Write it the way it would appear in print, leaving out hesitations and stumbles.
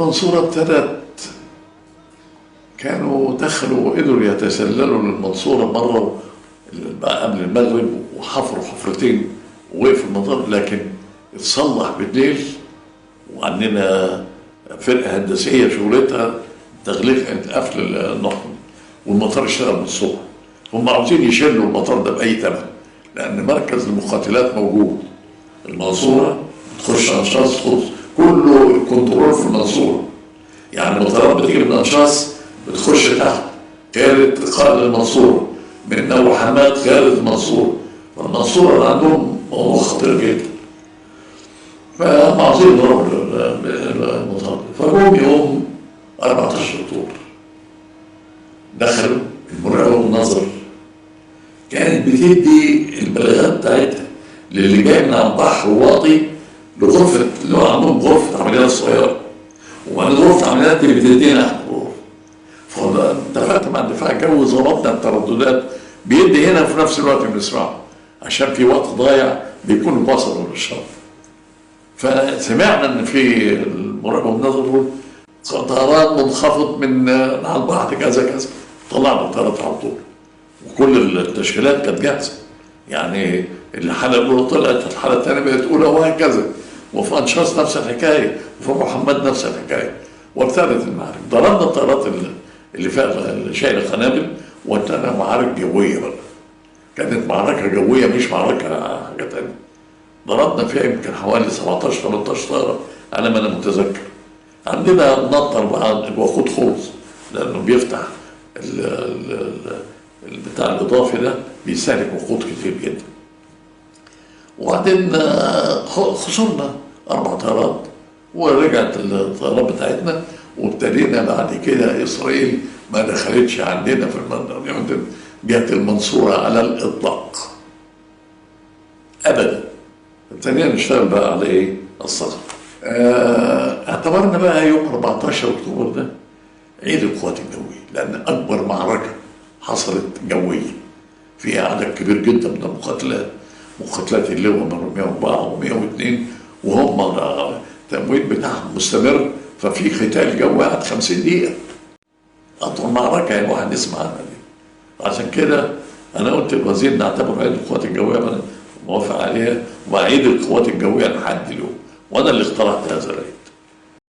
المنصورة ابتدت، كانوا دخلوا وقدروا يتسللوا للمنصورة مرة قبل المغرب وحفروا حفرتين ووقفوا المطار، لكن اتصلح بالليل وعندنا فرقة هندسية شغلتها تغليق قفل النقل، والمطار اشتغل من الصبح. هم عاوزين يشيلوا المطار ده بأي ثمن، لأن مركز المقاتلات موجود. المنصورة تخش أنشاص كله كنترول في المنصورة، يعني المطارات بتيجي من أنشاص بتخش تحت قيادة قائد المنصورة، من أبو حماد قيادة المنصورة. فالمنصورة عندهم موضوع خطير جدا، فعاوزين يضربوا المطار. فجم يوم 14 أكتوبر دخلوا المراقبة والنظر، كانت بتدي البلاغات بتاعتها للي جاي من على البحر واطي لغرفة، اللي هو عندهم غرفة عمليات صغيرة، وبعدين غرفة عمليات اللي بتدينا احنا غرفة. فاتفقت مع الدفاع الجوي، ظبطنا الترددات، بيدي هنا في نفس الوقت بنسمعه عشان في وقت ضايع بيكونوا وصلوا للشط. فسمعنا ان في المراقبة والنظر طيران منخفض من على البحر كذا كذا، طلعنا الطيارات على طول وكل التشكيلات كانت جاهزه. يعني الحاله الاولى طلعت، الحاله الثانيه بقت اولى، وهكذا. وفي انشاص نفس الحكايه، وفي محمد نفس الحكايه. وابتدت المعارك، ضربنا الطيارات اللي فيها اللي شايله قنابل، وابتدت معارك جويه بقى. كانت معركه جويه مش معركه حاجه ثانيه. ضربنا فيها يمكن حوالي 17 18 طياره على ما انا متذكر. عندنا نطر بقى الوقود خلص، لانه بيفتح البتاع الاضافي ده بيستهلك وقود كتير جدا. وبعدين خسرنا 4 طيارات ورجعت الطيارات بتاعتنا، وابتدينا بعد كده اسرائيل ما دخلتش عندنا في المنطقه، جت المنصوره على الاطلاق ابدا. ابتدينا نشتغل بقى على ايه؟ الصخر. اعتبرنا بقى يوم 14 اكتوبر ده عيد القوات الجويه، لان اكبر معركه حصلت جويه فيها عدد كبير جدا من المقاتلات، مقاتلات اللواء من 104 و102، وهم التمويل بتاعهم مستمر، ففي قتال جوي قعد 50 دقيقه. اطول معركه يعني الواحد يسمع عنها دي. عشان كده انا قلت للوزير نعتبر عيد القوات الجويه، انا موافق عليها، وعيد القوات الجويه لحد اليوم، وانا اللي اخترعت هذا العيد.